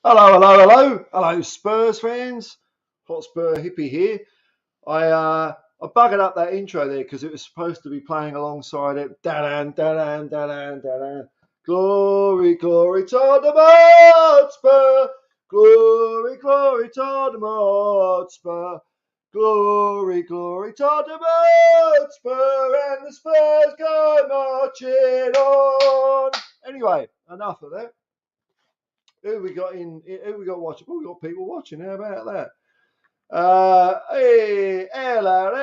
Hello, Spurs fans. Hotspur hippie here. I buggered up that intro there because it was supposed to be playing alongside it. Da-dan, da-dan, da-dan, da-dan. Glory, glory, Tottenham Hotspur. Glory, glory, Tottenham Hotspur. Glory, glory, Tottenham Hotspur. And the Spurs go marching on. Anyway, enough of that. Who we got in? Who we got watching? Oh, we got people watching. How about that? Hey, hello,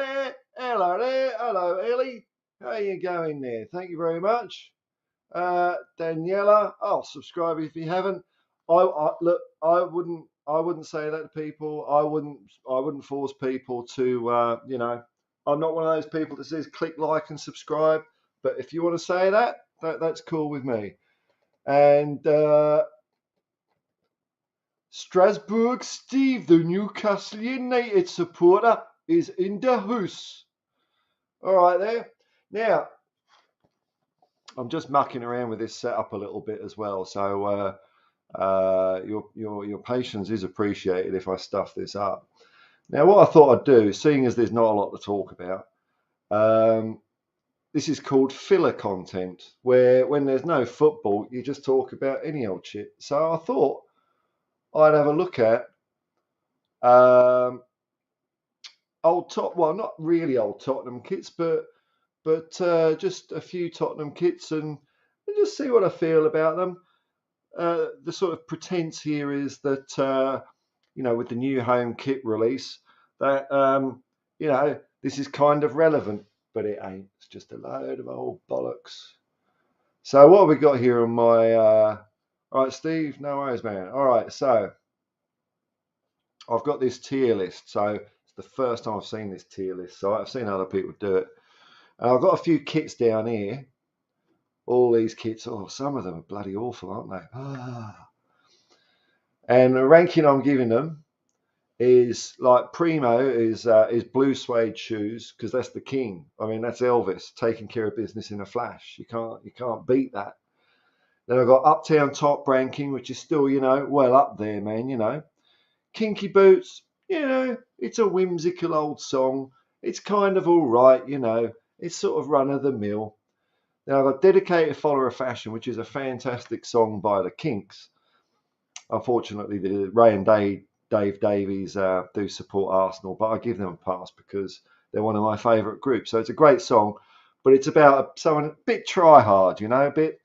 Ellie. How you going there? Thank you very much. Daniela, oh, subscribe if you haven't. Look. I wouldn't say that to people. I wouldn't force people to. I'm not one of those people that says click like and subscribe. But if you want to say that's cool with me. And Strasbourg Steve, the Newcastle United supporter, is in the house. All right, there. Now, I'm just mucking around with this setup a little bit as well, so your patience is appreciated if I stuff this up. Now, what I thought I'd do, seeing as there's not a lot to talk about, this is called filler content, where when there's no football, you just talk about any old shit. So I thought I'd have a look at um, well, not really old Tottenham kits, but just a few Tottenham kits and just see what I feel about them. The sort of pretense here is that with the new home kit release, that this is kind of relevant, but it ain't. It's just a load of old bollocks. So what have we got here on my? All right, Steve. No worries, man. All right, so I've got this tier list. So it's the first time I've seen this tier list. So I've seen other people do it. And I've got a few kits down here. All these kits, some of them are bloody awful, aren't they? And the ranking I'm giving them is like primo is blue suede shoes because that's the king. I mean, that's Elvis taking care of business in a flash. You can't beat that. Then I've got Uptown Top ranking, which is still well up there, man. Kinky Boots, it's a whimsical old song. It's kind of all right, It's sort of run of the mill. Now I've got Dedicated Follower of Fashion, which is a fantastic song by the Kinks. Unfortunately, the Ray and Dave Davies do support Arsenal, but I give them a pass because they're one of my favourite groups. So it's a great song, but it's about someone a bit try hard, a bit,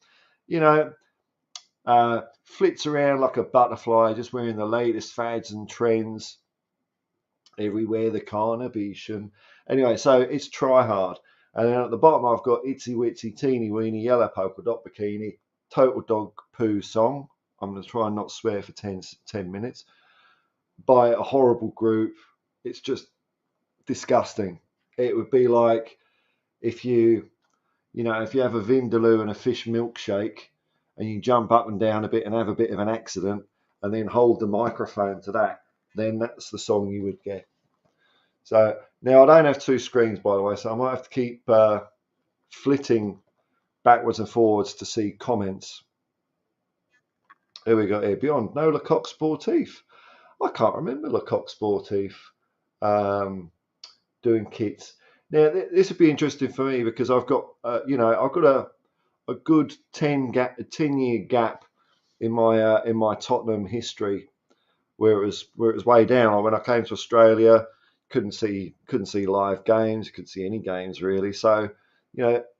flits around like a butterfly, just wearing the latest fads and trends everywhere, the carnation. Anyway, so it's try hard. And then at the bottom, I've got Itsy Witsy Teeny Weeny Yellow Polka Dot Bikini, Total Dog Poo Song. I'm going to try and not swear for 10 minutes. By a horrible group. It's just disgusting. It would be like if you have a Vindaloo and a fish milkshake and you jump up and down a bit and have a bit of an accident and then hold the microphone to that, then that's the song you would get. So now I don't have two screens, by the way, so I might have to keep flitting backwards and forwards to see comments. Here we go here. Beyond No Lecoq Sportif. I can't remember Lecoq Sportif doing kits. Now this would be interesting for me because I've got I've got a good 10-year gap in my Tottenham history where it was way down. When I came to Australia, couldn't see live games, couldn't see any games really. So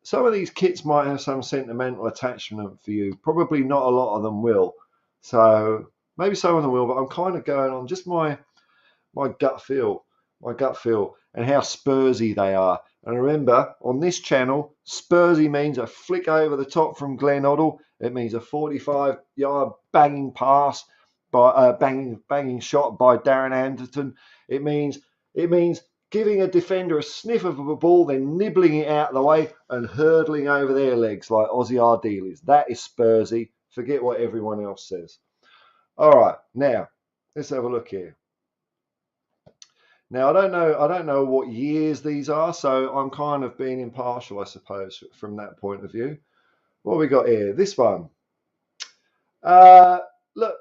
some of these kits might have some sentimental attachment for you. Probably not a lot of them will. So maybe some of them will, but I'm kind of going on just my gut feel, and how Spursy they are. And remember, on this channel, Spursy means a flick over the top from Glenn Hoddle. It means a 45-yard banging pass by banging shot by Darren Anderton. It means giving a defender a sniff of a ball, then nibbling it out of the way and hurdling over their legs like Aussie Ardealies. That is Spursy. Forget what everyone else says. All right, now let's have a look here. Now I don't know what years these are, so I'm kind of being impartial, I suppose, from that point of view. What have we got here? This one. Look,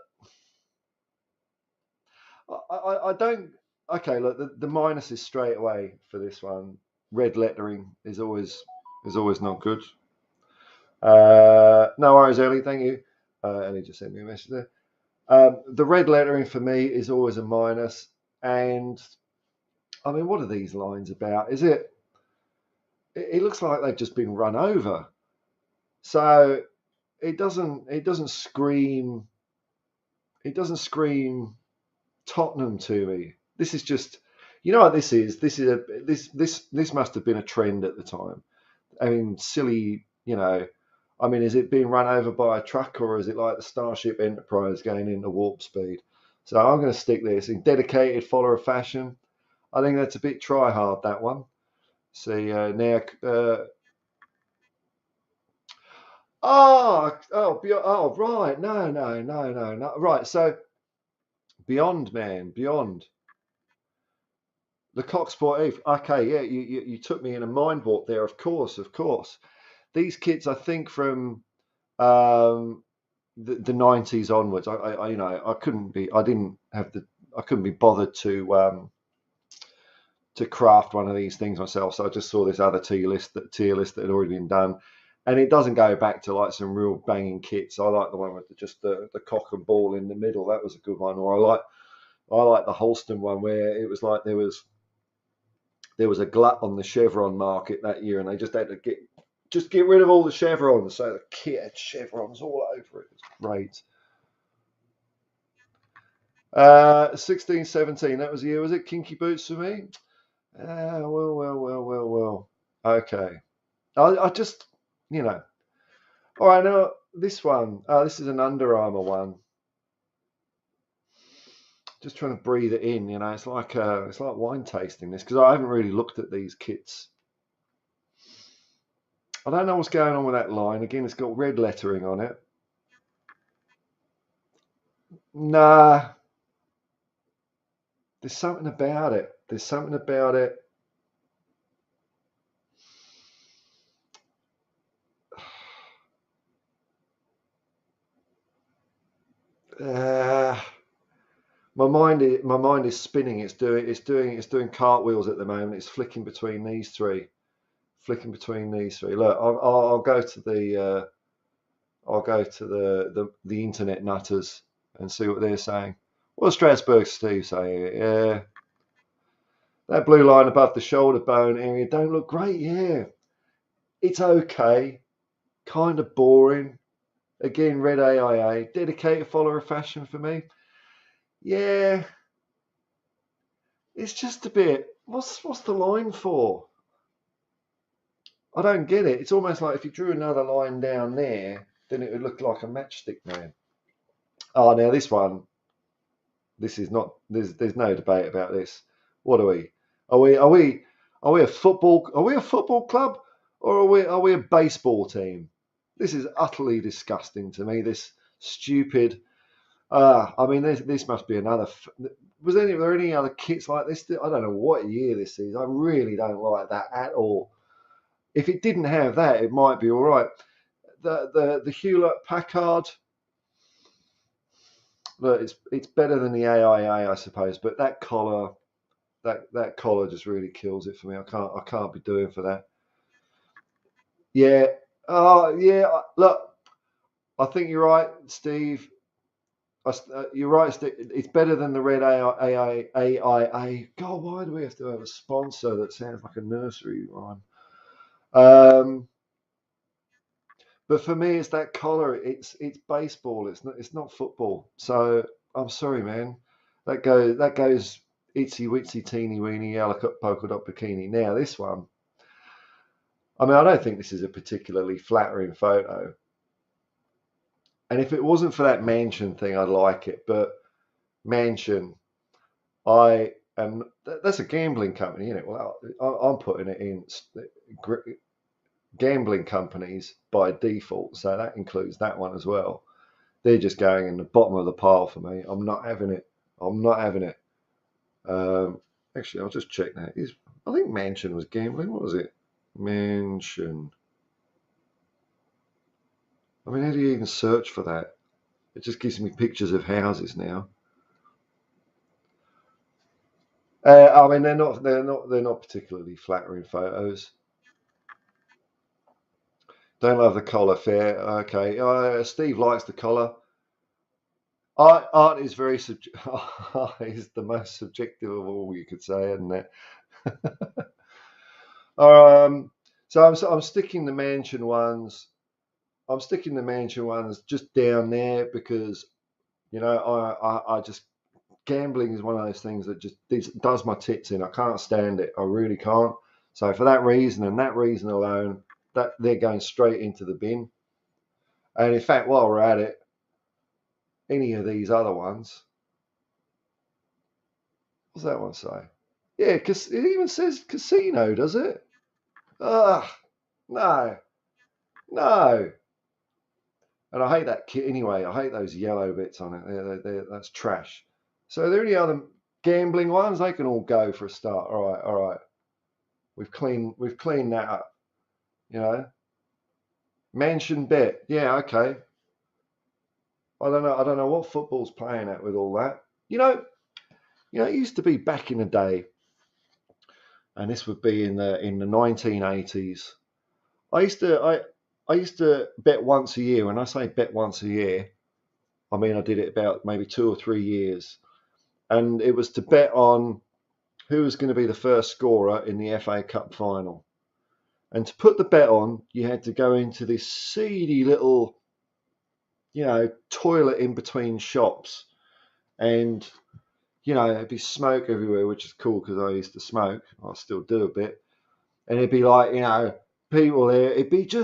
I don't. Okay, look, the minus is straight away for this one. Red lettering is always not good. No worries, Ellie. Thank you. Ellie just sent me a message there. The red lettering for me is always a minus. And I mean, what are these lines about? Is it? It looks like they've just been run over. So it doesn't scream. It doesn't scream Tottenham to me. This is just, you know what this is. This must have been a trend at the time. I mean, silly, I mean, is it being run over by a truck or is it like the Starship Enterprise going into warp speed? So I'm going to stick this in dedicated follower of fashion. I think that's a bit try hard, that one. See, now, right. No, no, no, no, no. Right. So beyond, man, beyond the Coq Sportif. Okay. Yeah. You took me in a mind warp there. Of course. Of course. These kids, I think from, um, the 90s onwards, I couldn't be, I couldn't be bothered to craft one of these things myself. So I just saw this other tier list that had already been done, and it doesn't go back to like some real banging kits. I like the one with just the cock and ball in the middle. That was a good one. Or I like the Holston one where it was like there was a glut on the chevron market that year, and they just had to get rid of all the chevrons. So the kit had chevrons all over it. It's great. 16, 17. That was the year, was it? Kinky boots for me. Well, well, well, well, well. Okay. I just, you know. All right, now this one. This is an Under Armour one. Just trying to breathe it in. It's like wine tasting this because I haven't really looked at these kits. I don't know what's going on with that line. Again, it's got red lettering on it. Nah, there's something about it. There's something about it. Uh, my mind is spinning. It's doing cartwheels at the moment. It's flicking between these three. Look, I'll go to the internet nutters and see what they're saying. What does Strasbourg Steve say? Yeah, that blue line above the shoulder bone area don't look great. Yeah, it's okay. Kind of boring. Again, red AIA. Dedicated follower of fashion for me. Yeah, it's just a bit. What's the line for? I don't get it. It's almost like if you drew another line down there, then it would look like a matchstick man. Oh, now this one. This is not. There's no debate about this. What are we? Are we? Are we? Are we a football? Are we a football club, or are we a baseball team? This is utterly disgusting to me. This stupid. I mean, this must be another. Were there any other kits like this? I don't know what year this is. I really don't like that at all. If it didn't have that, it might be all right. The Hewlett Packard. Look, it's better than the AIA, I suppose, but that collar just really kills it for me. I can't be doing for that. Yeah. Oh yeah. Look, I think you're right, Steve. You're right, Steve. It's better than the red AIA. God, why do we have to have a sponsor that sounds like a nursery rhyme? But for me, it's that collar. It's baseball. It's not football. So I'm sorry, man. That goes itsy witsy teeny weeny yellow polka dot bikini. Now this one. I mean, I don't think this is a particularly flattering photo. And if it wasn't for that mansion thing, I'd like it. But mansion, I am. That's a gambling company, isn't it? Well, I'm putting it in gambling companies by default, so that includes that one as well. They're just going in the bottom of the pile for me. I'm not having it. I'm not having it. Um, Actually, I'll just check that. I think mansion was gambling. What was it? Mansion. I mean, how do you even search for that? It just gives me pictures of houses now. I mean, they're not particularly flattering photos. Don't love the collar, fair. Okay, Steve likes the collar. Art is very art is the most subjective of all, you could say, isn't it? Um, so I'm sticking the mansion ones. I'm sticking the mansion ones just down there because I just gambling is one of those things that just does my tits in. I can't stand it. I really can't. So for that reason and that reason alone, that they're going straight into the bin. And in fact, while we're at it, any of these other ones, what's that one say? Yeah, because it even says casino, does it? Ugh, no, no. And I hate that kit anyway. I hate those yellow bits on it. That's trash. So are there any other gambling ones? They can all go for a start. All right, all right. We've cleaned that up. You know, mansion bet. Yeah, okay. I don't know what football's playing at with all that. It used to be back in the day, and this would be in the 1980s. I used to bet once a year. When I say bet once a year, I mean I did it about maybe 2 or 3 years, and it was to bet on who was going to be the first scorer in the FA Cup final. And to put the bet on, you had to go into this seedy little, toilet in between shops, and there'd be smoke everywhere, which is cool because I used to smoke. I still do a bit, and it'd be like, people there. It'd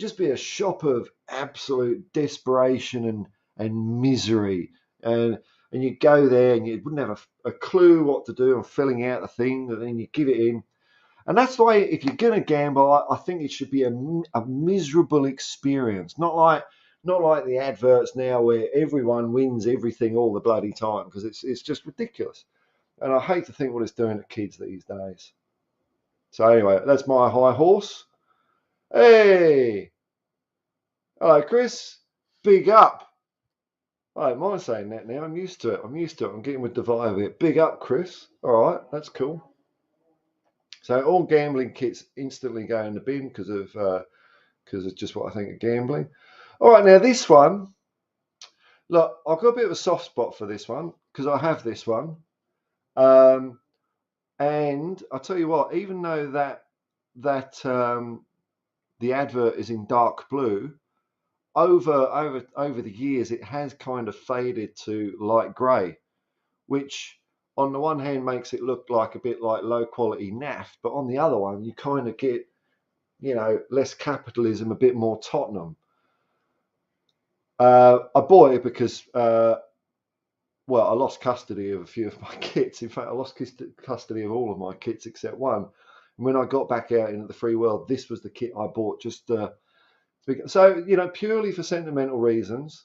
just be a shop of absolute desperation and misery, and you go there and you wouldn't have a clue what to do. And filling out the thing, and then you give it in. And that's why, if you're going to gamble, I think it should be a miserable experience, not like the adverts now where everyone wins everything all the bloody time, because it's just ridiculous. And I hate to think what it's doing to kids these days. So anyway, that's my high horse. Hey, hello, Chris. Big up. I don't mind saying that now. I'm used to it. I'm getting with the vibe of it. Big up, Chris. All right, that's cool. So all gambling kits instantly go in the bin because it's just what I think of gambling. All right, now this one. Look, I've got a bit of a soft spot for this one because I have this one. Um, and I'll tell you what, even though that the advert is in dark blue, over the years it has kind of faded to light grey, which on the one hand makes it look like a bit like low quality naff, but on the other one you kind of get less capitalism, a bit more Tottenham. I bought it because well, I lost custody of a few of my kits. In fact, I lost custody of all of my kits except one. And when I got back out into the free world, this was the kit I bought so, purely for sentimental reasons.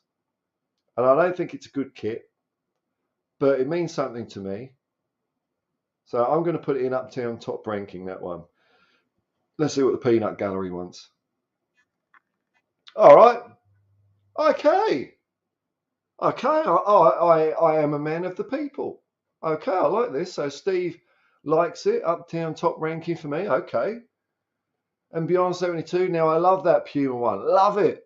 And I don't think it's a good kit, but it means something to me. So I'm going to put it in Uptown top ranking, that one. Let's see what the Peanut Gallery wants. All right. Okay. Okay. I am a man of the people. Okay. I like this. So Steve likes it. Uptown top ranking for me. Okay. And Beyond 72. Now, I love that Puma one. Love it.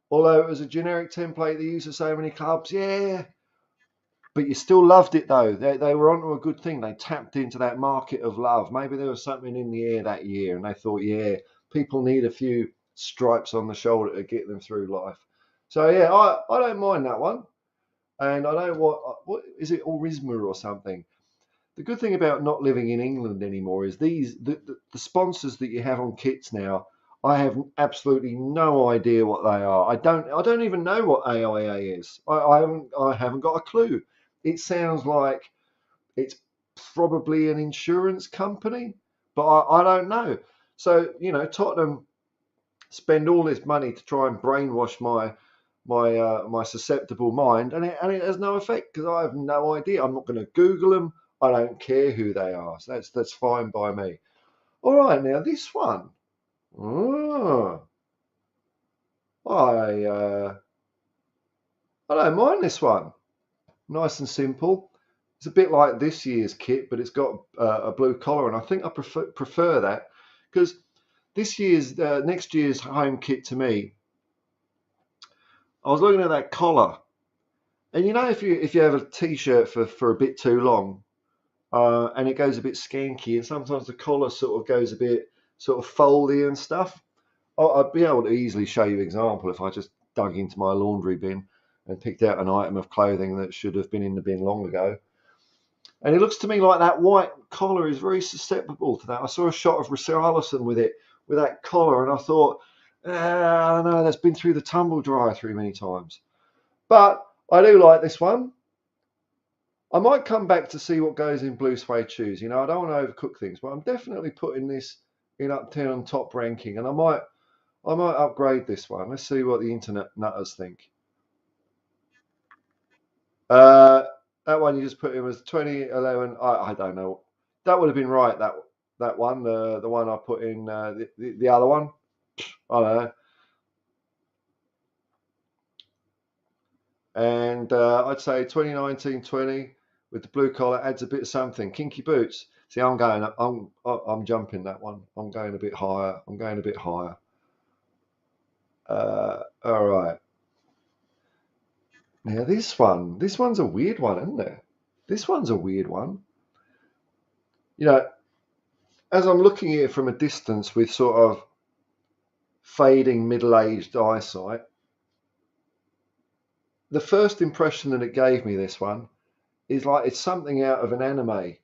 Although it was a generic template they use for so many clubs. Yeah. But you still loved it, though. They were onto a good thing. They tapped into that market of love. Maybe there was something in the air that year, and they thought, yeah, people need a few stripes on the shoulder to get them through life. So, yeah, I don't mind that one. And I don't what is it, Orisma or something? The good thing about not living in England anymore is the sponsors that you have on kits now. I have absolutely no idea what they are. I don't even know what AIA is. I haven't got a clue. It sounds like it's probably an insurance company, but I don't know. So Tottenham spend all this money to try and brainwash my susceptible mind, and it has no effect because I have no idea. I'm not going to Google them. I don't care who they are. So that's fine by me. All right, now this one. Oh, I I don't mind this one. Nice and simple. It's a bit like this year's kit, but it's got a blue collar, and I think I prefer that because this year's next year's home kit to me. I was looking at that collar, and you know if you have a t-shirt for a bit too long, and it goes a bit skanky, and sometimes the collar sort of goes a bit sort of foldy and stuff. I'd be able to easily show you an example if I just dug into my laundry bin and picked out an item of clothing that should have been in the bin long ago. And it looks to me like that white collar is very susceptible to that. I saw a shot of Richarlison with it, with that collar, and I thought, I don't know, that's been through the tumble dryer too many times. But I do like this one. I might come back to see what goes in blue suede shoes. You know, I don't want to overcook things, but I'm definitely putting this in Uptown top ranking, and I might upgrade this one. Let's see what the internet nutters think. Uh, that one you just put in was 2011. I don't know. That would have been right. That one, the one I put in the other one. I don't know. And I'd say 2019-20 with the blue collar adds a bit of something. Kinky boots. See, I'm jumping that one. I'm going a bit higher. I'm going a bit higher. All right. Now this one's a weird one, isn't it? This one's a weird one. You know, as I'm looking at it from a distance with sort of fading middle-aged eyesight, the first impression that it gave me, this one, is like it's something out of an anime,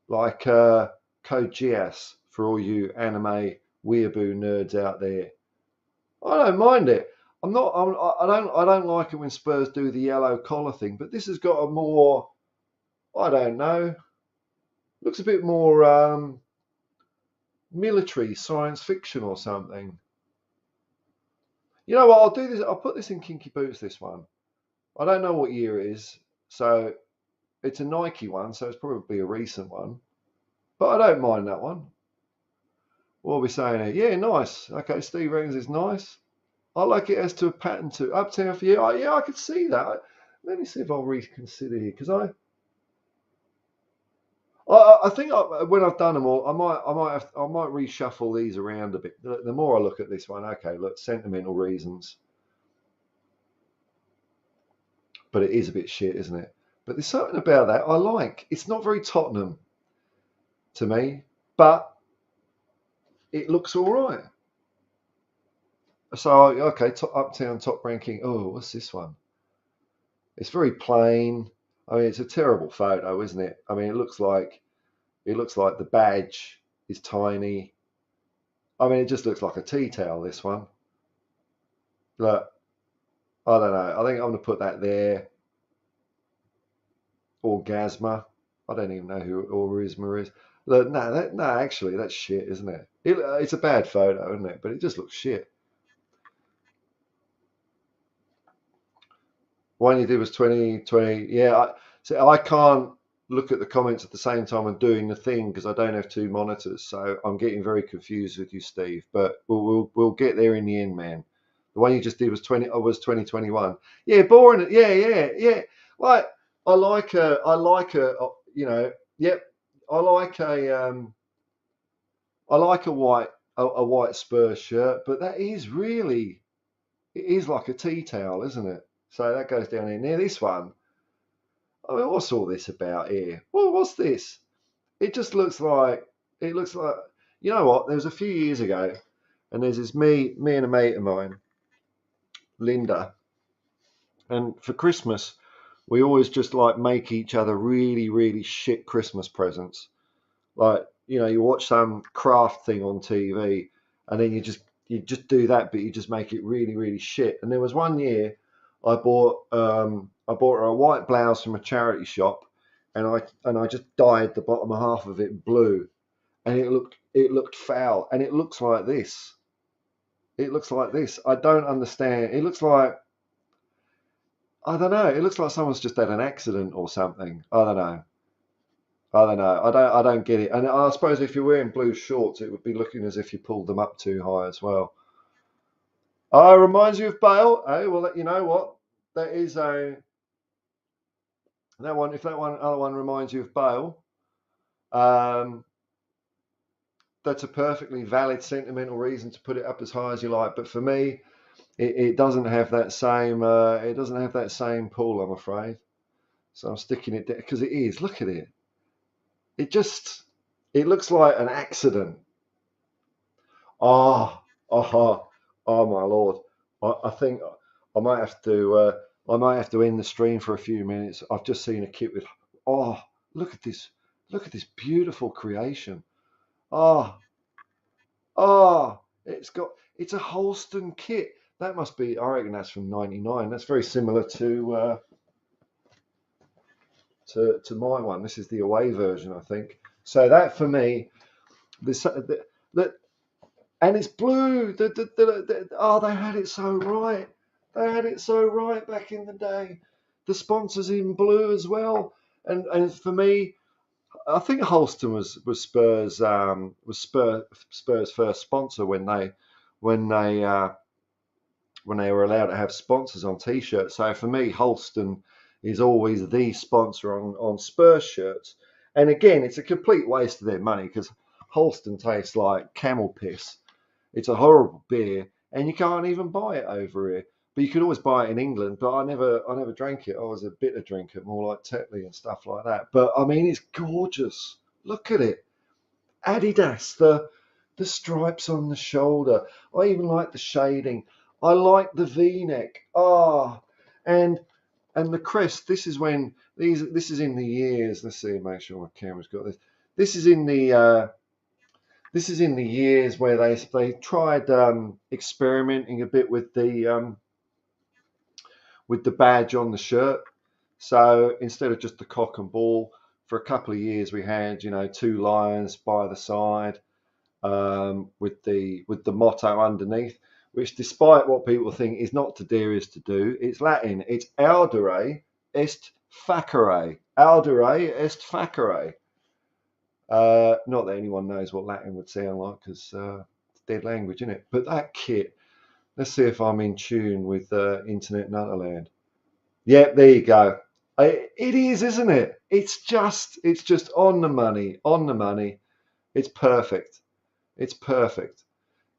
like Code Geass for all you anime weeaboo nerds out there. I don't mind it. I don't like it when Spurs do the yellow collar thing, but this has got a more, I don't know, looks a bit more military science fiction or something. You know what? I'll do this. I'll put this in Kinky Boots. This one. I don't know what year it is, so it's a Nike one, so it's probably a recent one. But I don't mind that one. What are we saying here? Yeah, nice. Okay, Steve reckons it's nice. I like it as to a pattern to Uptown for you. Yeah, I could see that. Let me see if I'll reconsider here because I think when I've done them all, I might reshuffle these around a bit. The more I look at this one, okay, look, sentimental reasons, but it is a bit shit, isn't it? But there's something about that I like. It's not very Tottenham to me, but it looks all right. So okay, Uptown top ranking. Oh, what's this one? It's very plain. I mean, it's a terrible photo, isn't it? I mean, it looks like the badge is tiny. I mean, it just looks like a tea towel. This one. Look, I don't know. I think I'm gonna put that there. Orgasma. I don't even know who Orisma is. Look, no, actually, that's shit, isn't it? It's a bad photo, isn't it? But it just looks shit. One you did was 2020. Yeah, I can't look at the comments at the same time I'm doing the thing because I don't have two monitors. So I'm getting very confused with you, Steve. But we'll get there in the end, man. The one you just did was 2021. Yeah, boring. Yeah. Like I like a you know. Yep. I like a white Spurs shirt, but that is really, it is like a tea towel, isn't it? So that goes down in there. This one, I mean, what's all this about here? Well, what's this? It just looks like, you know what? There was a few years ago, and there's this me and a mate of mine, Linda, and for Christmas, we always just like make each other really, really shit Christmas presents. Like, you know, you watch some craft thing on TV, and then you just do that, but you just make it really, really shit. And there was one year I bought her a white blouse from a charity shop, and I just dyed the bottom half of it blue, and it looked foul, and it looks like this. It looks like this. I don't understand. It looks like, I don't know. It looks like someone's just had an accident or something. I don't know. I don't know. I don't get it. And I suppose if you're wearing blue shorts, it would be looking as if you pulled them up too high as well. Oh, it reminds you of Bale. Oh, well, you know what? That is a That one, if that one other one reminds you of Bale, um, that's a perfectly valid sentimental reason to put it up as high as you like. But for me, it doesn't have that same it doesn't have that same pull, I'm afraid. So I'm sticking it there because it is. Look at it. It just it looks like an accident. Oh, oh, oh my lord! I think I might have to I might have to end the stream for a few minutes. I've just seen a kit with. Oh, look at this! Look at this beautiful creation. Oh, oh! It's a Holston kit. That must be. I reckon that's from '99. That's very similar to my one. This is the away version, I think. So that for me, this the, and it's blue. Oh, they had it so right. They had it so right back in the day. The sponsors in blue as well. And for me, I think Holston was Spurs first sponsor when they uh, when they were allowed to have sponsors on T-shirts. So for me, Holston is always the sponsor on Spurs shirts. And again, it's a complete waste of their money because Holston tastes like camel piss. It's a horrible beer, and you can't even buy it over here. But you could always buy it in England. But I never drank it. I was a bitter drinker, more like Tetley and stuff like that. But I mean, it's gorgeous. Look at it. Adidas, the stripes on the shoulder. I even like the shading. I like the V-neck. Ah, and and the crest. This is when these. This is in the years. Let's see. Make sure my camera's got this. This is in the. This is in the years where they tried experimenting a bit with the badge on the shirt. So instead of just the cock and ball, for a couple of years we had two lions by the side with the motto underneath, which, despite what people think is not to dare is to do, it's Latin. It's Audere est facere. Audere est facere. Not that anyone knows what Latin would sound like because it's dead language, isn't it? But that kit. Let's see if I'm in tune with Internet Nutterland. Yep, there you go. It is, isn't it? It's just on the money, on the money. It's perfect. It's perfect.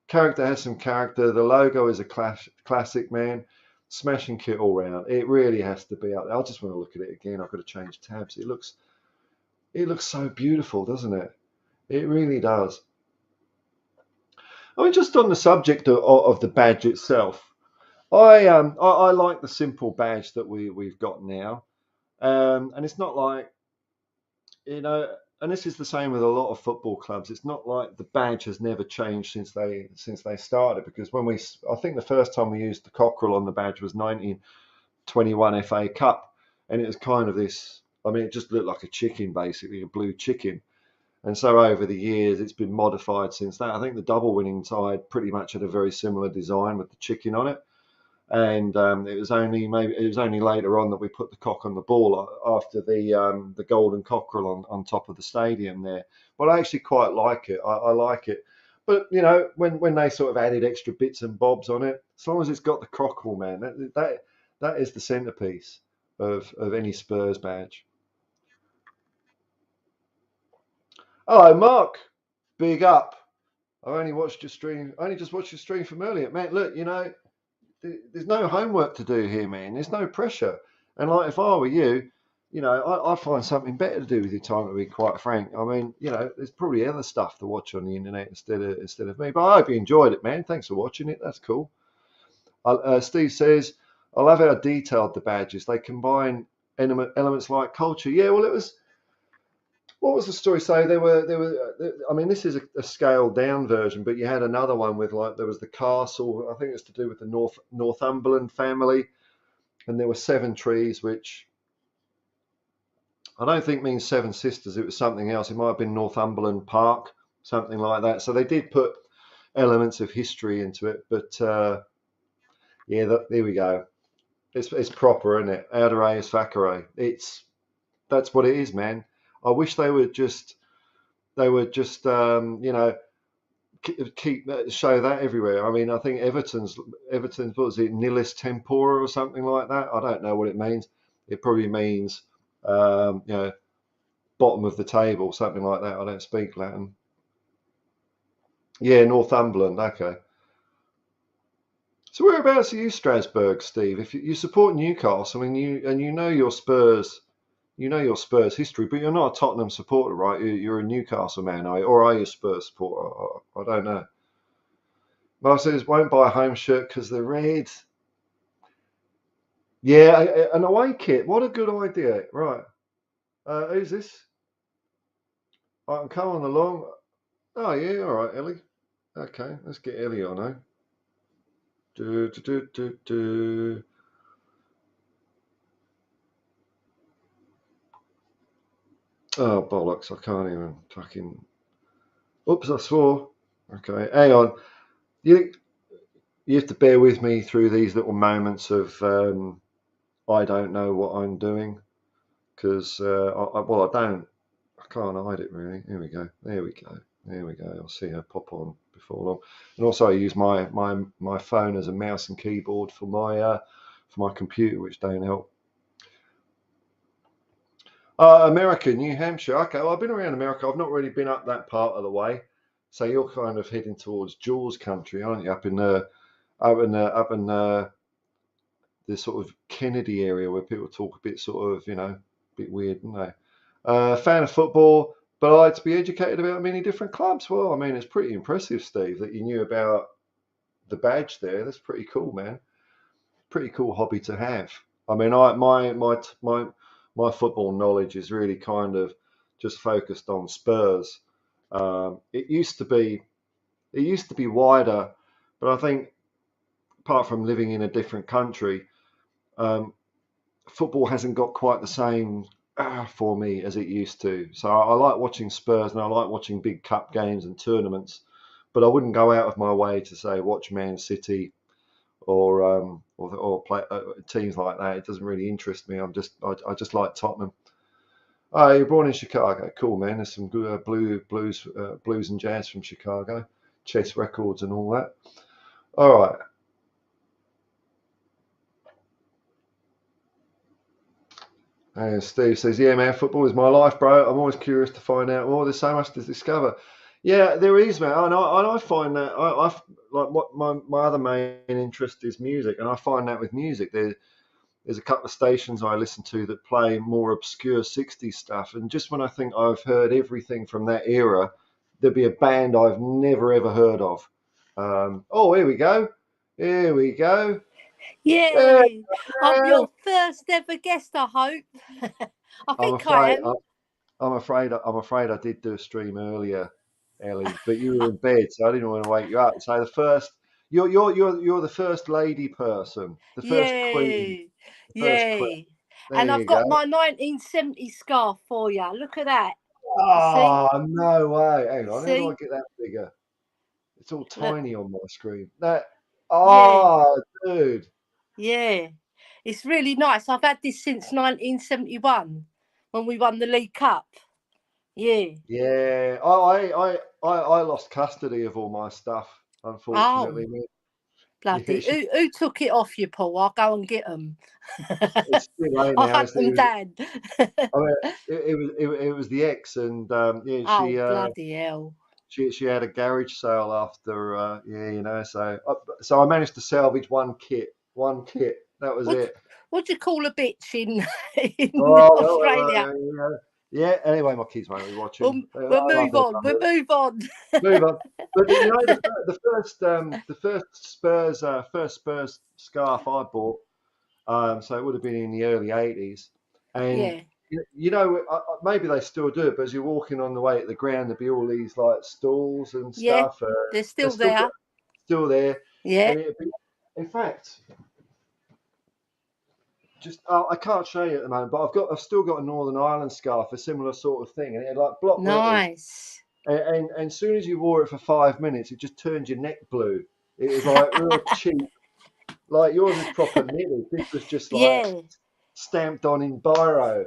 Character has some character. The logo is a classic, man. Smashing kit all round. It really has to be out there. I just want to look at it again. I've got to change tabs. It looks so beautiful, doesn't it? It really does. I mean, just on the subject of the badge itself, I like the simple badge that we've got now, and it's not like you know, and this is the same with a lot of football clubs. It's not like the badge has never changed since they started. Because I think the first time we used the cockerel on the badge was 1921 FA Cup, and it was kind of this. I mean, it just looked like a chicken, basically a blue chicken. And so over the years, it's been modified since that. I think the double winning side pretty much had a very similar design with the chicken on it. And it was only later on that we put the cock on the ball after the golden cockerel on top of the stadium there. But I actually quite like it. I like it. But when they sort of added extra bits and bobs on it, as long as it's got the cockerel, man, that is the centerpiece of any Spurs badge. Hello, Mark. Big up. I only watched your stream. I only just watched your stream from earlier, man. Look, there's no homework to do here, man. There's no pressure. And like, if I were you, I find something better to do with your time. To be quite frank, I mean, there's probably other stuff to watch on the internet instead of me. But I hope you enjoyed it, man. Thanks for watching it. That's cool. Steve says, I love how detailed the badges. They combine elements like culture. Yeah, well, it was. What was the story say? I mean, this is a scaled down version, but you had another one with like there was the castle. I think it's to do with the Northumberland family, and there were seven trees, which I don't think means seven sisters. It was something else. It might have been Northumberland Park, something like that. So they did put elements of history into it, but yeah, there we go. It's proper, isn't it? Audere is facere. That's what it is, man. I wish they would just keep show that everywhere. I mean, I think Everton's what was it, Nihilus Tempora or something like that. I don't know what it means. It probably means You know, bottom of the table, something like that. I don't speak Latin. Yeah, Northumberland. Okay. So whereabouts are you, Strasbourg, Steve? If you support Newcastle, I mean, you know your Spurs, you know your Spurs history, but you're not a Tottenham supporter, right? You're a Newcastle man, are you? Or are you a Spurs supporter? I don't know. Mark says won't buy a home shirt because they're red. Yeah, an away kit. What a good idea. Right. Who's this? I'm coming along. Oh yeah, all right, Ellie. Okay, let's get Ellie on, eh? Do do do do do. Oh bollocks! I can't even fucking. Oops, I swore. Okay, hang on. You you have to bear with me through these little moments of I don't know what I'm doing because well I don't. I can't hide it really. Here we go. There we go. There we go. I'll see her pop on before long. And also I use my phone as a mouse and keyboard for my computer, which don't help. America, New Hampshire. Okay, well, I've been around America. I've not really been up that part of the way. So you're kind of heading towards Jaws country, aren't you? Up in the sort of Kennedy area where people talk a bit sort of, a bit weird, don't they? Fan of football, but I like to be educated about many different clubs. Well, I mean, it's pretty impressive, Steve, that you knew about the badge there. That's pretty cool, man. Pretty cool hobby to have. I mean, my football knowledge is really kind of just focused on Spurs. It used to be wider, but I think apart from living in a different country, um, football hasn't got quite the same for me as it used to. So I like watching Spurs and I like watching big cup games and tournaments, but I wouldn't go out of my way to say watch Man City or play teams like that. It doesn't really interest me. I just like Tottenham. Oh, you're born in Chicago. Cool, man. There's some good blues and jazz from Chicago, chess records and all that. All right. And Steve says, "Yeah, man, football is my life, bro. I'm always curious to find out more. There's so much to discover." Yeah, there is, man. And I find that I like what my other main interest is music, and I find that with music, there's a couple of stations I listen to that play more obscure '60s stuff, and just when I think I've heard everything from that era, there'd be a band I've never ever heard of. Oh, here we go. Here we go. Yeah, Yay! I'm your first ever guest, I hope. I I'm think I afraid. am. I'm afraid I did do a stream earlier, Ellie, but you were in bed, so I didn't want to wake you up. So the first, you're the first lady person, the first queen, Yay! the first queen. Yay! There And I've you go. got my 1970 scarf for you. Look at that. You see? Oh no way! Hang You on, how do I see? get that bigger? It's all Look. tiny on my screen. That. Yeah. Oh, dude. Yeah. It's really nice. I've had this since 1971 when we won the League Cup. Yeah. Yeah, I lost custody of all my stuff, Oh, unfortunately. Yeah, bloody. Who took it off you, Paul? I'll go and get them. it's still ain't I'll now. hunt them down. I mean, it was the ex, and yeah, Oh, bloody hell. she had a garage sale after yeah, so I managed to salvage one kit. That was What it. what do you call a bitch in in Oh, Australia? yeah. Anyway, my kids won't be We'll, watching. we'll I love move their on. We'll mother. move on. Move on. But the first Spurs scarf I bought. So it would have been in the early '80s, and Yeah. maybe they still do it. But as you're walking on the way at the ground, there'd be all these like stalls and Yeah. stuff. They're They're still there. still there, Yeah. and it'd be. In fact, just I can't show you at the moment, but I've still got a Northern Ireland scarf, a similar sort of thing, and it had like block letters. Nice. And as soon as you wore it for 5 minutes, it just turned your neck blue. It was like real cheap. Like yours is proper knitted. This was just like Yeah. stamped on in biro.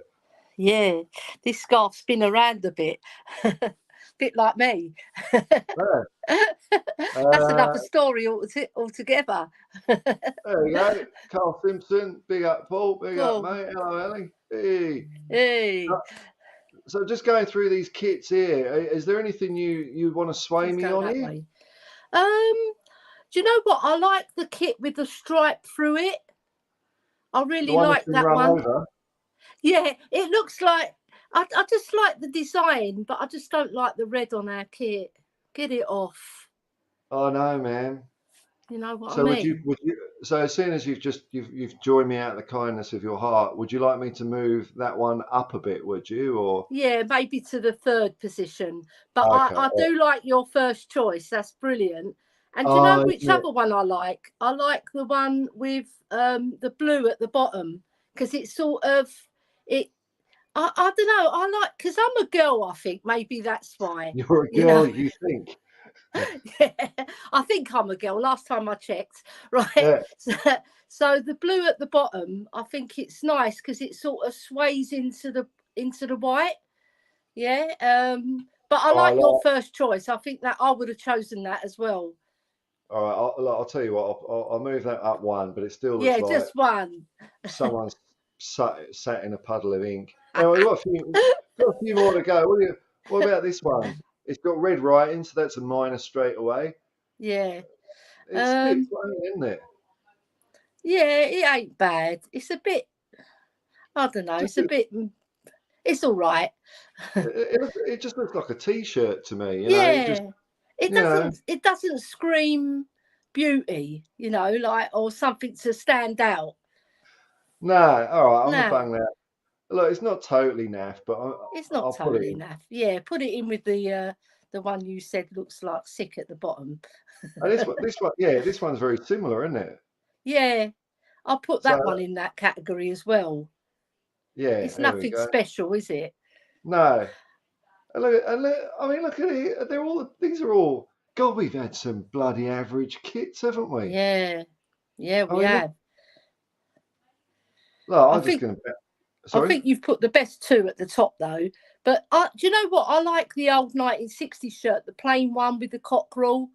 Yeah. This scarf's been around a bit. bit like me. Yeah. That's another Uh, story altogether. there we go. Carl Simpson, big up Paul, big up Paul, mate. Hello, Ellie. Hey. hey, So just going through these kits here, is there anything you want to sway let's me go on that here? way. Do you know what? I like the kit with the stripe through it. I The really one that's like been that run one. over? Yeah, it looks like I just like the design, but I just don't like the red on our kit. Get it off. Oh no, man. You know what I So mean? so as soon as you've joined me out of the kindness of your heart, would you like me to move that one up a bit, would you? Or Yeah, maybe to the third position. But okay. I do like your first choice. That's brilliant. And do you know Oh, which isn't it? other one I like? I like the one with the blue at the bottom because it's sort of it. I don't know. I like because I'm a girl. I think maybe that's why. You're a You know. girl, you think. Yeah, I think I'm a girl. Last time I checked, right? Yeah. So the blue at the bottom, I think it's nice because it sort of sways into the white. Yeah. But I Oh, I like your like. first choice. I think that I would have chosen that as well. All right. I'll tell you what. I'll move that up one, but it still looks Yeah, like just one. someone's sat in a puddle of ink. Anyway, got a few more to go. What about this one? It's got red writing, so that's a minus straight away. Yeah. It's a bit Um. funny, isn't it? Yeah, it ain't bad. It's a bit. I don't know. Just It's a bit. It's all right. it just looks like a t-shirt to me. You know, it just Yeah. It you know. doesn't. It doesn't scream beauty. You know, like or something to stand out. No, all right. I'm gonna No, bang that. Look, it's not totally naff, but it's not I'll put it totally in. enough. Yeah, put it in with the one you said looks like sick at the bottom. And yeah, this one's very similar, isn't it? Yeah, I'll put So that one in that category as well. yeah, It's there we nothing go. special, is it? No, I mean, look at it. These are all. God, we've had some bloody average kits, haven't we? Yeah, yeah, I we mean, have. look, I I'm just think gonna. I Sorry. think you've put the best two at the top though. But do you know what? I like the old 1960s shirt, the plain one with the cockerel.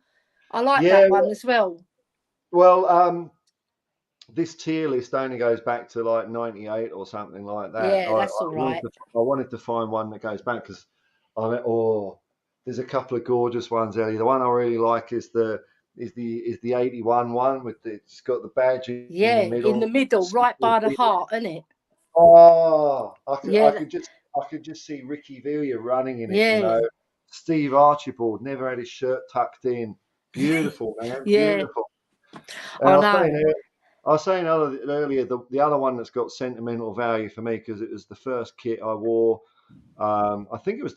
I like Yeah. that one as well. Well, this tier list only goes back to like '98 or something like that. Yeah, that's all right. I wanted to find one that goes back because I mean, oh, there's a couple of gorgeous ones, Ellie. The one I really like is the '81 one with it's got the badge in Yeah, the in the middle. middle, right by the heart, isn't it? Oh, Yeah, I could just see Ricky Villa running in it. You know, yeah, Steve Archibald never had his shirt tucked in. Beautiful, man, yeah. beautiful. And I know. I was saying earlier, the other one that's got sentimental value for me because it was the first kit I wore. I think it was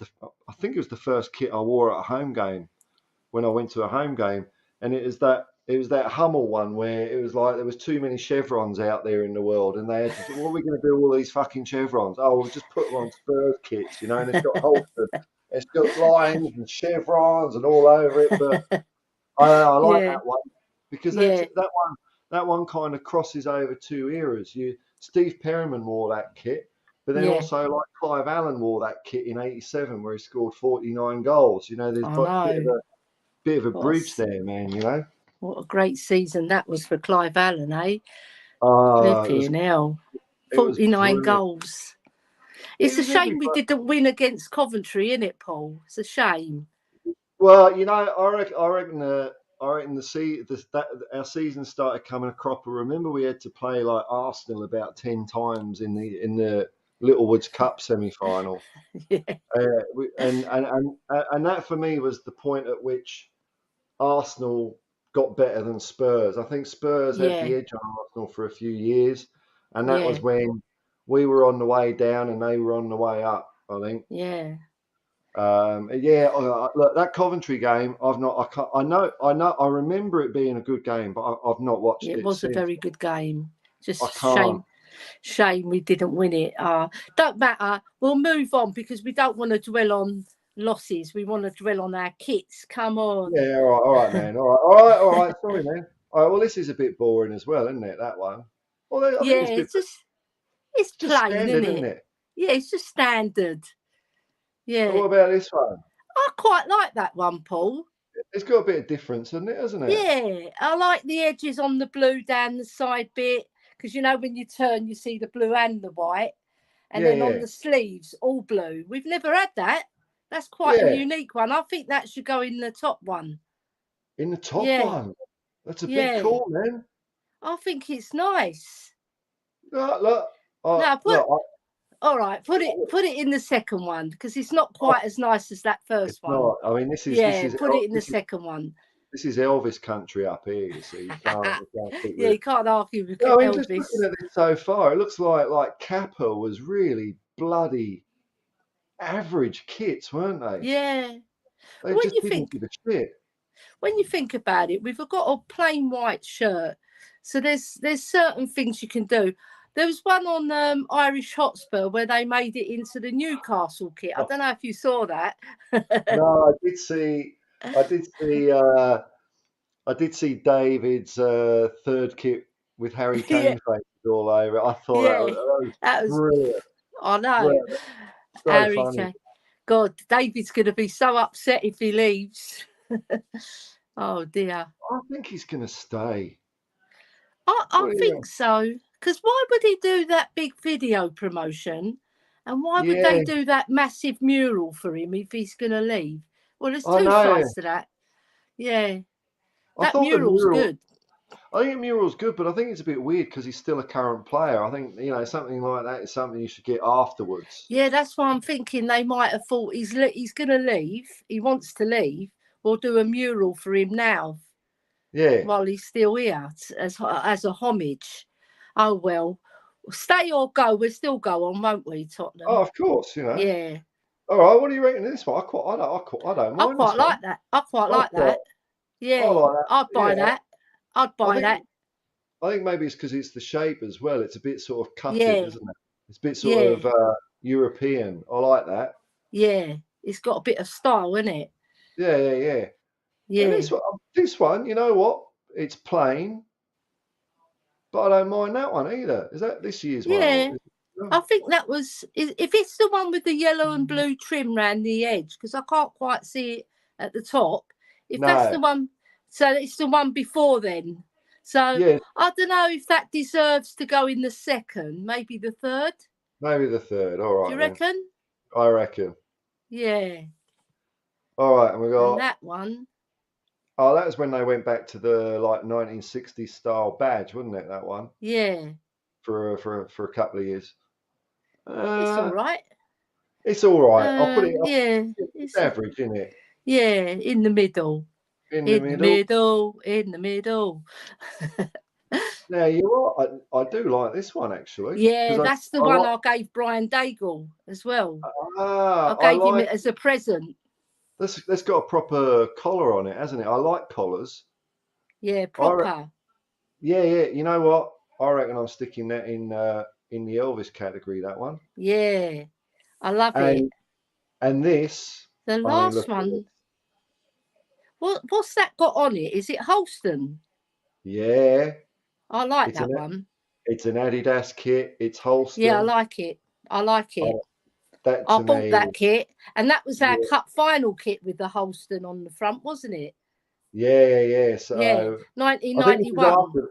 the first kit I wore at a home game when I went to a home game, and it was that Hummel one where it was like there was too many chevrons out there in the world, and they had to say, what are we going to do with all these fucking chevrons? Oh, we'll just put them on Spurs kits, you know, and it's got holsters, it's got lines and chevrons and all over it, but I like Yeah, that one because yeah, that one kind of crosses over two eras. Steve Perryman wore that kit, but then yeah. also like Clive Allen wore that kit in '87 where he scored 49 goals. You know, there's I a know. bit of a What a, bridge there, man. You know, what a great season that was for Clive Allen, eh? it was Flipping hell. it was 49 brilliant. goals. It It's a was shame we everybody. didn't win against Coventry, isn't it, Paul? It's a shame. Well, you know, I reckon our season started coming a cropper. Remember, we had to play like Arsenal about 10 times in the Littlewoods Cup semi final. Yeah, And that for me was the point at which Arsenal got better than Spurs. I think Spurs had yeah, the edge on Arsenal for a few years, and that yeah, was when we were on the way down and they were on the way up. I think. yeah. Yeah, look, that Coventry game, I've not. I can't. I know. I remember it being a good game, but I've not watched It it was a since. very good game. I Just can't. shame we didn't win it. Don't matter. We'll move on because we don't want to dwell on losses. We want to dwell on our kits. Come on. Yeah, all right, man. All right. Sorry, man. All right. Well, this is a bit boring as well, isn't it? That one. Well, I think Yeah, it's it's just plain, isn't standard, isn't it? it? Yeah, it's just standard. But Yeah. what about this one? I quite like that one, Paul. It's got a bit of difference, hasn't it? Yeah, I like the edges on the blue down the side bit because you know when you turn, you see the blue and the white, and Yeah, then on yeah, the sleeves all blue. We've never had that. That's quite a yeah. unique one. I think that should go in the top one. In the top Yeah, one. That's a big yeah. call, man. I think it's nice. Look, No, look. all right. Put it in the second one because it's not I, quite as nice as that it's first one. not. I mean, this is this Yeah, is put it in the this is second one. this is Elvis country up here. You see, you can't keep Yeah, with it. you can't argue with No, I mean, just looking Elvis. at this so far, it looks like Kappa was really bloody average kits, weren't they? Yeah. They When just you didn't think give a shit. when you think about it, we've got a plain white shirt, so there's certain things you can do. There was one on Irish Hotspur where they made it into the Newcastle kit. I don't know if you saw that. No, I did see. I did see. I did see David's third kit with Harry Yeah, Kane faces all over it. I thought yeah, that was that was. brilliant, I know. brilliant, so Harry funny. Kane. God, David's going to be so upset if he leaves. Oh dear. I think he's going to stay. I What do you think so. Because why would he do that big video promotion? And why would they Yeah, do that massive mural for him if he's going to leave? Well, there's I two know. sides to that. Yeah, I that thought the mural's mural. good. I think the mural's good, but I think it's a bit weird because he's still a current player. I think something like that is something you should get afterwards. Yeah, that's why I'm thinking they might have thought he's going to leave. He wants to leave. We'll do a mural for him now Yeah. while he's still here as a homage. Oh well, stay or go. We'll still go on, won't we, Oh, Tottenham? of course. Yeah, All right. What do you reckon of this one? I don't I mind quite this one. like that. I quite I like quite, that. I Yeah, like that. I'd buy Yeah. that. I'd I buy that. think I think maybe it's because it's the shape as well. It's a bit sort of cutted, Yeah, isn't it? It's a bit sort yeah, of European. I like that. yeah. It's got a bit of style, isn't it? Yeah, yeah, yeah. And Yeah, this one, you know what? It's plain, but I don't mind that one either. Is that this year's one or? yeah. I think that was if it's the one with the yellow and blue trim round the edge, because I can't quite see it at the top. If that's No. the one, so it's the one before then. So Yeah, I don't know if that deserves to go in the second, maybe the third. maybe the third. All Do you right then. reckon? I reckon. Yeah. All right, and we And got. that one, Oh, that was when they went back to the like 1960s style badge, wasn't it? That one yeah, for a couple of years. it's all Uh, right. it's all right. I'll put it. Yeah, It's it's average, isn't it? yeah, in the middle, In the in the middle. middle, in the middle. Now you're right. I do like this one actually Yeah, because that's the I one like. I gave Brian Daigle as well. I I gave him like it as a present. this. That's got a proper collar on it, hasn't it? I like collars. Yeah, I re- proper. yeah, yeah. You know what? I reckon I'm sticking that in the Elvis category. That one Yeah, I love it. and and this. The I mean, look last at this. one, what's that got on it? Is it Holston? Yeah, I like it's an that one. it's an Adidas kit. It's Yeah, I Holston. like it. I like it. Oh, that I to bought me, that kit, and that was our yeah, cup final kit with the Holston on the front, wasn't it? yeah, yeah. Yeah, So I think this is 1991. after.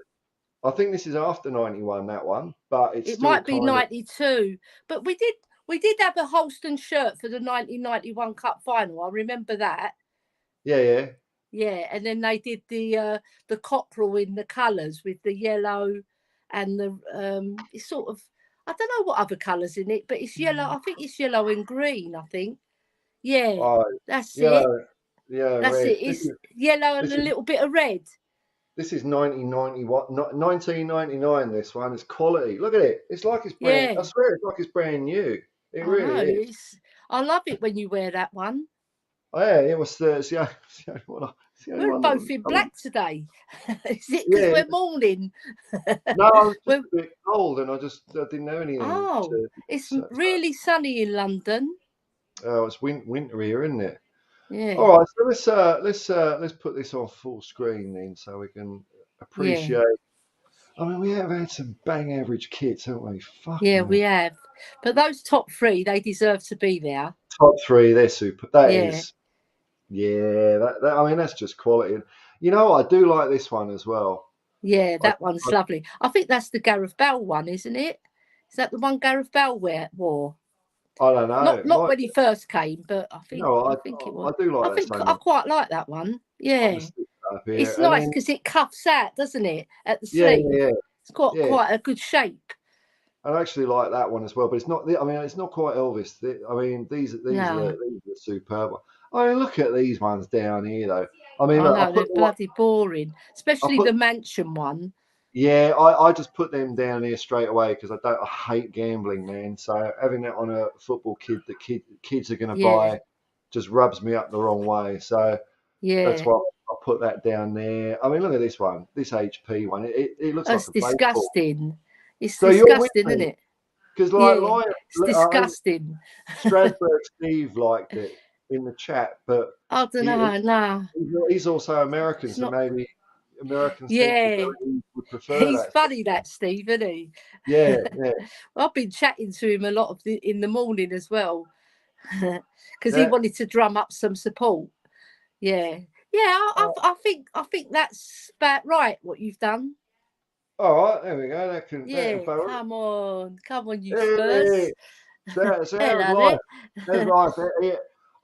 I think this is after 91, that one, but it's It still might be kind of 92, but we did have a Holston shirt for the 1991 Cup final. I remember that. yeah, yeah. Yeah, and then they did the cockerel in the colours with the yellow and the it's sort of I don't know what other colours in it, but it's yellow. I think it's yellow and green. I think. Yeah, Oh, that's it. yellow, yellow and That's red. it. It's yellow and This a is little bit of red. this is 1991, 1999. This one is quality. Look at it. It's like it's brand. I Yeah, swear, it's like it's brand new. It I know. really is. I love it when you wear that one. Oh, yeah, it was. It's the only one. It's the only We're one both that. in I mean, black today. Is it because yeah. we're mourning? No, I was just we're, a bit cold, and I didn't know anything oh, to. it's So, really sunny in London. oh, it's winter here, isn't it? Yeah, All right, so let's put this on full screen then, so we can yeah, appreciate. I mean, we have had some bang average kits, haven't we? yeah, Fucking we hell. have. But those top three, they deserve to be there. Top three, they're super. That Yeah, is. Yeah, I mean, that's just quality. And you know, I do like this one as well. Yeah, I, that one's I, lovely. I think that's the Gareth Bale one, isn't it? Is that the one Gareth Bale wore? I don't Not know. not when he first came, but No, I think it was. I do I like that think so I much. quite like that one. I'm Yeah, gonna stick that up here, it's and nice then because it cuffs out, doesn't it, at the yeah, sleeve? yeah, It's got yeah. quite a good shape. I actually like that one as well, but it's not. I mean, it's not quite Elvis. I mean, No, these are the superb. I mean, look at these ones down here, though. I mean, I look, know they're bloody boring, I especially put, the mansion one. yeah, I just put them down here straight away because I hate gambling, man. So having that on a football kid that kids are going to Yeah, buy just rubs me up the wrong way. So that's yeah. why I put that down there. I mean, look at this one, this HP one. It looks like That's a baseball. disgusting. It's So you're with disgusting, isn't me it? because Yeah, like it's I mean, disgusting. Strasbourg Steve liked it in the chat, but I don't he know. No, he's also American, it's so not. maybe American Yeah, sensibilities would prefer he's that sort funny, of thing. that Steve, isn't he? Yeah, yeah, I've been chatting to him a lot in the morning as well, because he yeah. wanted to drum up some support. Yeah, yeah. I think that's about right what you've done. All right, there we go. That can Yeah, follow it. come on, you Hey, Spurs. so how's Hello life? there. How's life? Yeah,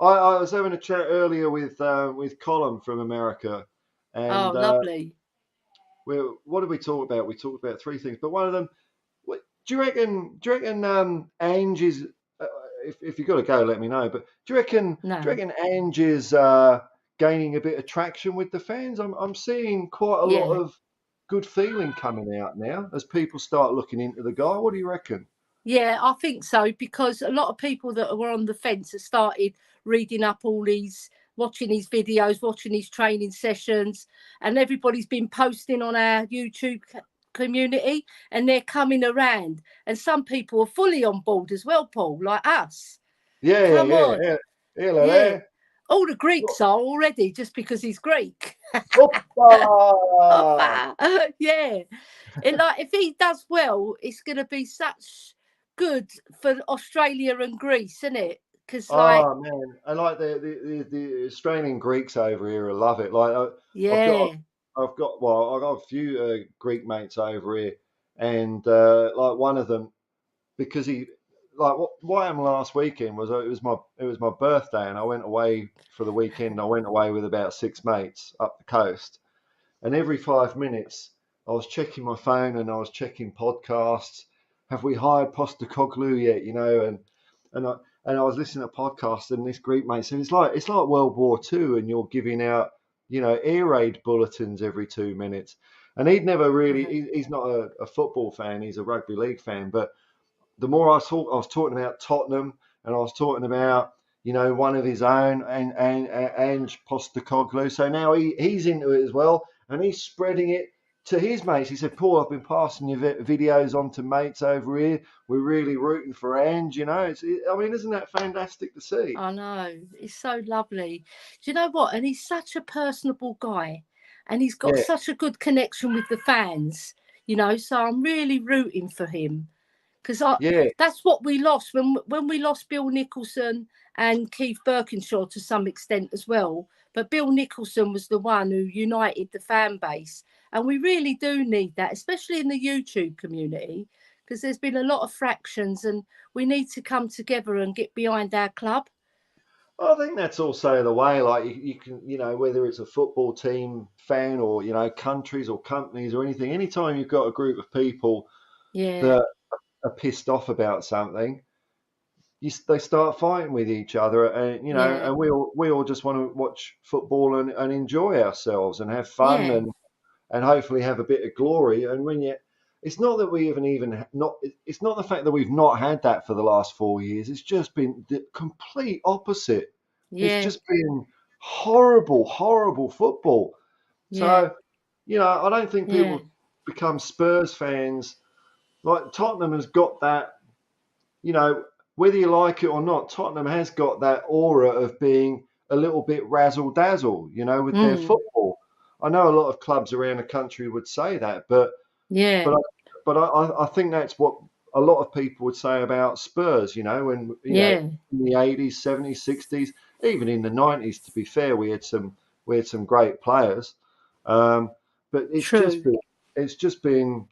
I was having a chat earlier with Colin from America, Oh, and lovely. what did we talk about? We talked about three things, but one of them. Do you reckon? Do you reckon? Ange is. Uh, if you've got to go, let me know. But do you reckon? Do you No, reckon Ange is gaining a bit of traction with the fans? I'm seeing quite a lot yeah. of good feeling coming out now as people start looking into the guy. What do you reckon? Yeah, I think so because a lot of people that were on the fence have started reading up all these, watching his videos, watching his training sessions, and everybody's been posting on our YouTube community and they're coming around. And some people are fully on board as well, Paul, like us. Yeah, Come yeah, on. yeah. Hello Yeah. there. All the Greeks are already just because he's Greek. Oppa! Yeah. It, like if he does well, it's going to be such good for Australia and Greece, isn't it? Because like, Oh man, I like the Australian Greeks over here. I love it. Like I've got yeah, I've got a few Greek mates over here, and like one of them because he like what happened last weekend was it was my birthday and I went away for the weekend. I went away with about six mates up the coast, and every 5 minutes I was checking my phone and I was checking podcasts. Have we hired Postacoglu yet? You know, and I and I was listening to podcasts and this Greek mate said it's like World War II and you're giving out air raid bulletins every 2 minutes. And he'd never really he's not a football fan, he's a rugby league fan, but the more I was talking about Tottenham, and I was talking about one of his own, and Ange Postecoglou. So now he's into it as well, and he's spreading it to his mates. He said, "Paul, I've been passing your videos on to mates over here. We're really rooting for Ange. You know, I mean, isn't that fantastic to see?" I know. It's so lovely. Do you know what? And he's such a personable guy. And he's got Yeah, such a good connection with the fans, so I'm really rooting for him. Because yeah, that's what we lost when we lost Bill Nicholson and Keith Birkinshaw to some extent as well. But Bill Nicholson was the one who united the fan base. And we really do need that, especially in the YouTube community, because there's been a lot of fractions and we need to come together and get behind our club. I think that's also the way. Like you can, whether it's a football team fan or countries or companies or anything. Anytime you've got a group of people Yeah, that are pissed off about something, they start fighting with each other, and yeah, and we all just want to watch football and enjoy ourselves and have fun yeah, and hopefully have a bit of glory. And it's not that we even not. It's not the fact that we've not had that for the last 4 years. It's just been the complete opposite. It's yeah, just been horrible, horrible football. yeah, So I don't think yeah, people become Spurs fans. Like Tottenham has got that you know, whether you like it or not, Tottenham has got that aura of being a little bit razzle dazzle, with their mm, football. I know a lot of clubs around the country would say that, but yeah, I think that's what a lot of people would say about Spurs. When yeah, in the 80s, 70s, 60s, even in the 90s, to be fair, we had some great players, um, but True. it's just been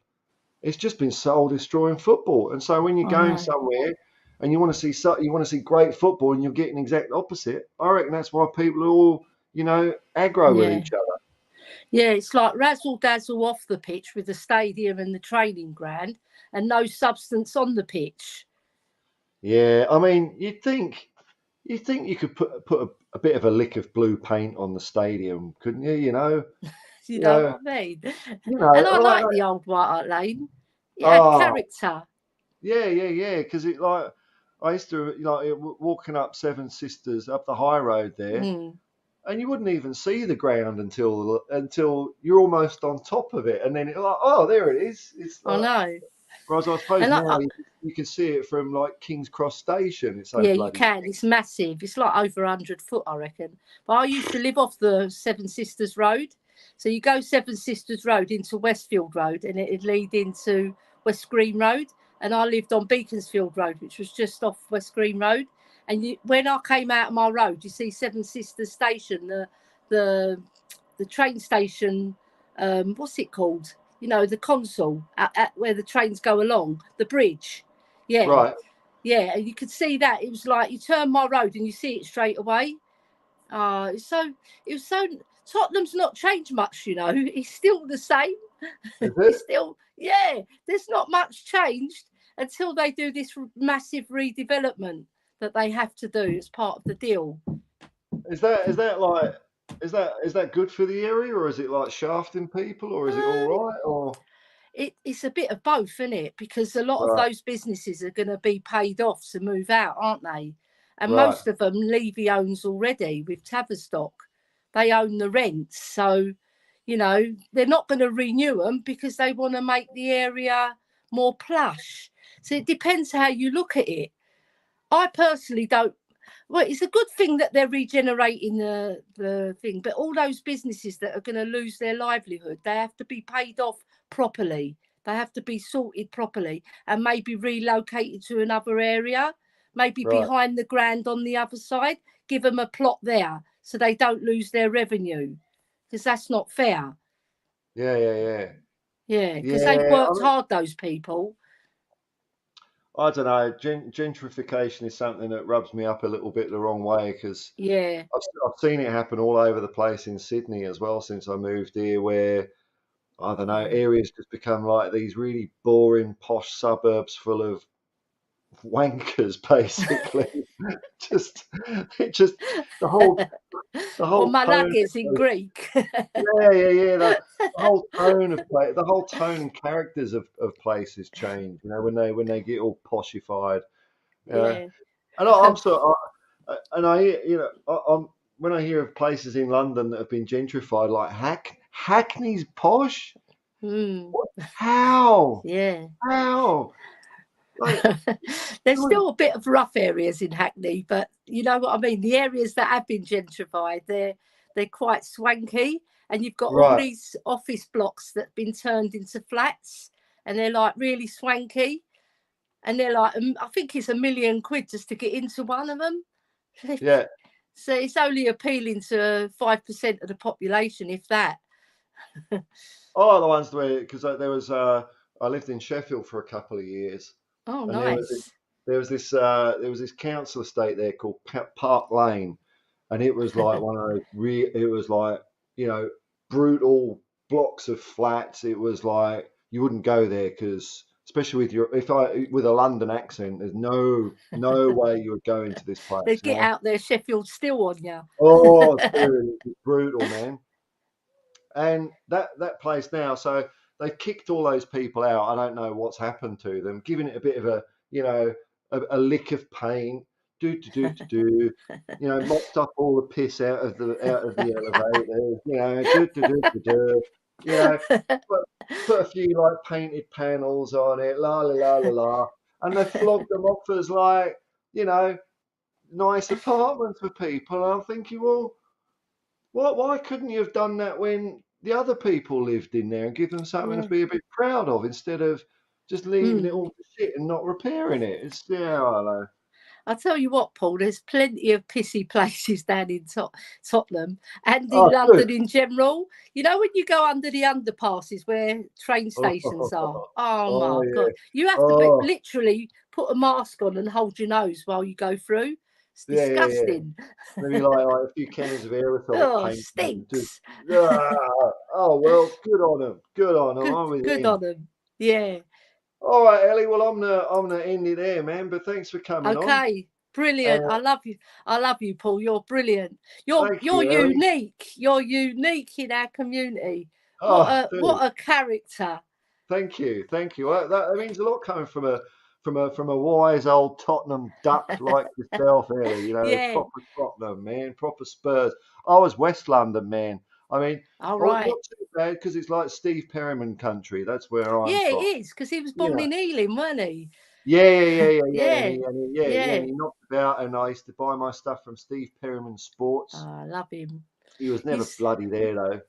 it's just been soul destroying football. And so when you're I going know. somewhere and you want to see great football and you're getting exact opposite, I reckon that's why people are all aggro with Yeah. each other. Yeah, it's like razzle dazzle off the pitch with the stadium and the training ground and no substance on the pitch. Yeah, I mean, you'd think you could put a bit of a lick of blue paint on the stadium, couldn't you? You You know know, what I mean? you know, And I like, like the old White Hart Lane. It had oh, character. yeah, yeah, yeah. Because I used to walking up Seven Sisters up the high road there, Mm, and you wouldn't even see the ground until you're almost on top of it, and then it's like, oh, there it is. It's I like, know. whereas I suppose And now you can see it from like King's Cross Station. It's so yeah, you bloody can. big. It's massive. It's like over 100 foot, I reckon. But I used to live off the Seven Sisters Road. So you go Seven Sisters Road into Westfield Road and it'd lead into West Green Road. And I lived on Beaconsfield Road, which was just off West Green Road. And when I came out of my road, you see Seven Sisters Station, the the train station. What's it called? You know, the console at where the trains go along, the bridge. Yeah, Right. yeah, and you could see that. It was like you turn my road and you see it straight away. It was so Tottenham's not changed much, you know. It's still the same. Is It's it? still, yeah, there's not much changed until they do this massive redevelopment that they have to do as part of the deal. Is that good for the area, or is it like shafting people, or is it all Um, right, or it's a bit of both, isn't it? Because a lot of right, those businesses are going to be paid off to move out, aren't they? And right, most of them Levy owns already with Tavistock. They own the rents. So, they're not going to renew them because they want to make the area more plush. So it depends how you look at it. I personally don't. Well, it's a good thing that they're regenerating the thing, but all those businesses that are going to lose their livelihood, they have to be paid off properly. They have to be sorted properly and maybe relocated to another area, maybe right? behind the grand on the other side. Give them a plot there so they don't lose their revenue, because that's not fair. Yeah, yeah, yeah, Yeah, because they've yeah. I worked mean, hard, those people. I don't know. Gentrification is something that rubs me up a little bit the wrong way because Yeah, I've seen it happen all over the place in Sydney as well since I moved here, where I don't know, yeah. areas just become like these really boring, posh suburbs full of wankers, basically. just, it just the whole the Or whole tone. malagas in Greek. Yeah, yeah, yeah. The whole tone and characters of places change. When they get all poshified. Yeah. And I'm sort and I hear, when I hear of places in London that have been gentrified, like Hackney's posh. Mm, What? How? yeah. How? Like, There's still a bit of rough areas in Hackney, but you know what I mean? The areas that have been gentrified, they're quite swanky. And you've got all right? these office blocks that have been turned into flats and they're like really swanky. And they're like, I think it's £1 million just to get into one of them. Yeah. So it's only appealing to 5% of the population, if that. Oh, the ones where because I lived in Sheffield for a couple of years, Oh, and nice. there was this council estate there called Park Lane, and it was like one of those it was like you know brutal blocks of flats. It was like you wouldn't go there because especially with a London accent, there's no way you would go into this They place. get out there Sheffield still on you. Oh, dude, it's brutal, man. And that place now, so they've kicked all those people out. I don't know what's happened to them, giving it a bit of a lick of paint, do, mopped up all the piss out of the elevators, do, you know, put, put a few like painted panels on it, la la la la la, and they flogged them off as like you know nice apartments for people. And I'm thinking, well. Why couldn't you have done that when the other people lived in there and give them something to Yeah. be a bit proud of instead of just leaving it Mm. all to shit and not repairing it? Yeah, I know. I'll tell you what, Paul, there's plenty of pissy places down in Tottenham and in Oh, good. London in general. You know, when you go under the underpasses where train stations are? Oh, Oh, my yeah. God. You have to Oh, literally put a mask on and hold your nose while you go through. It's yeah, yeah, yeah. disgusting. Maybe like a few cans of aerosol Oh, paint and just stinks. ah, oh well, good on them. Good on them. Good, I'm with good on him. them. Yeah. All right, Ellie. Well, I'm gonna end it there, man. But thanks for coming on. Okay. Brilliant. And I love you. I love you, Paul. You're brilliant. thank You're you, Ellie. unique. You're unique in our community. Oh, dude. What a character. Thank you. Thank you. That means a lot coming from a wise old Tottenham duck like yourself, Ellie. You know, Yeah. proper Tottenham, man. Proper Spurs. I was West London, man. I mean, All oh, right. not too bad because it's like Steve Perryman country. That's where I'm Yeah, it from. is because he was You born know. in Ealing, wasn't he? Yeah, yeah, yeah, yeah, yeah. And Yeah. and Yeah. he knocked about, and I used to buy my stuff from Steve Perryman Oh, Sports. I love him. He was never He's, bloody there though.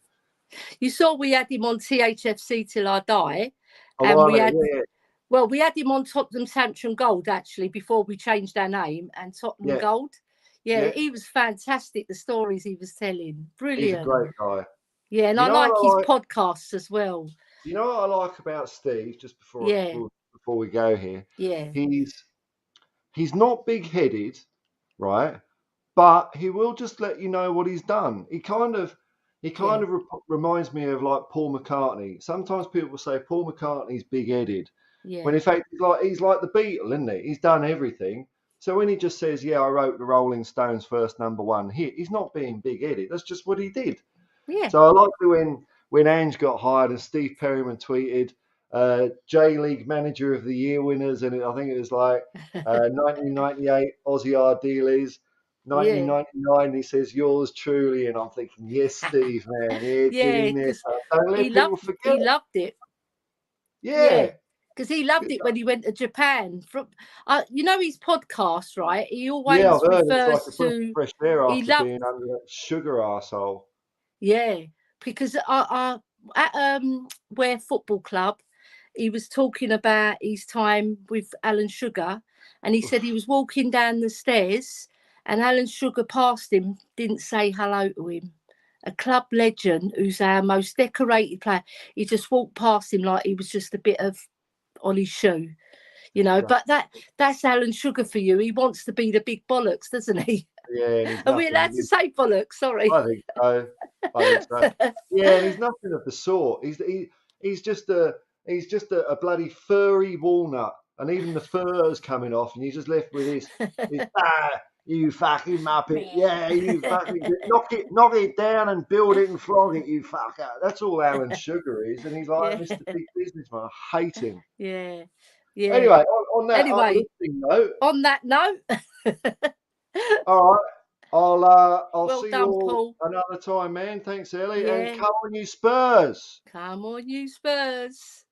you saw we had him on THFC Till I Die, Oh, and well, we had yeah, well, we had him on Tottenham Tantrum Gold actually before we changed our name and Tottenham yeah, Gold. Yeah, yeah. he was fantastic. The stories he was telling, He's a brilliant. great guy. Yeah, and You I know what like his I like? podcasts as well. You know what I like about Steve? Just Yeah, before we go here, yeah, he's he's not big headed, right? But he will just let you know what he's done. He yeah, kind of reminds me of like Paul McCartney. Sometimes people will say Paul McCartney's big headed, when yeah, in fact he's like the Beatle, isn't he? He's done everything. So when he just says, "Yeah, I wrote the Rolling Stones' first number one hit," he's not being big headed. That's just what he did. yeah. So I like when Ange got hired and Steve Perryman tweeted J League Manager of the Year winners, and I think it was like 1998 Aussie Ardiles, Yeah, 1999 he says yours truly, and I'm thinking yes, Steve, man, yeah, get yeah, in there, because son. Don't let people forget. he loved it. Yeah, Yeah, because he loved it when he went to Japan. From you know his podcast, right? He yeah, I've always heard it's like refers a breath of to fresh air he after loved being under that sugar arsehole. yeah because at where football club he was talking about his time with Alan Sugar, and he said he was walking down the stairs and Alan Sugar passed him, didn't say hello to him. A club legend who's our most decorated player. He just walked past him like he was just a bit of on his shoe, you know. Just, But that's Alan Sugar for you. He wants to be the big bollocks, doesn't he? yeah, and he's Are we nothing. allowed to say bollocks? Sorry. I think so. I think so. Yeah, and he's nothing of the sort. He's just a bloody furry walnut, and even the fur's coming off, and you're just left with this you fucking muppet, yeah, you fucking knock it down and build it and flog it, you fucker. That's all Alan Sugar is, and he's like Yeah, Mr. Big Businessman. I hate him. yeah, yeah. Anyway, on that Anyway, uplifting note, on that note, all right. I'll well see you done, all Paul. another time, man. Thanks, Ellie, and Yeah, come on, you Spurs. come on, you Spurs.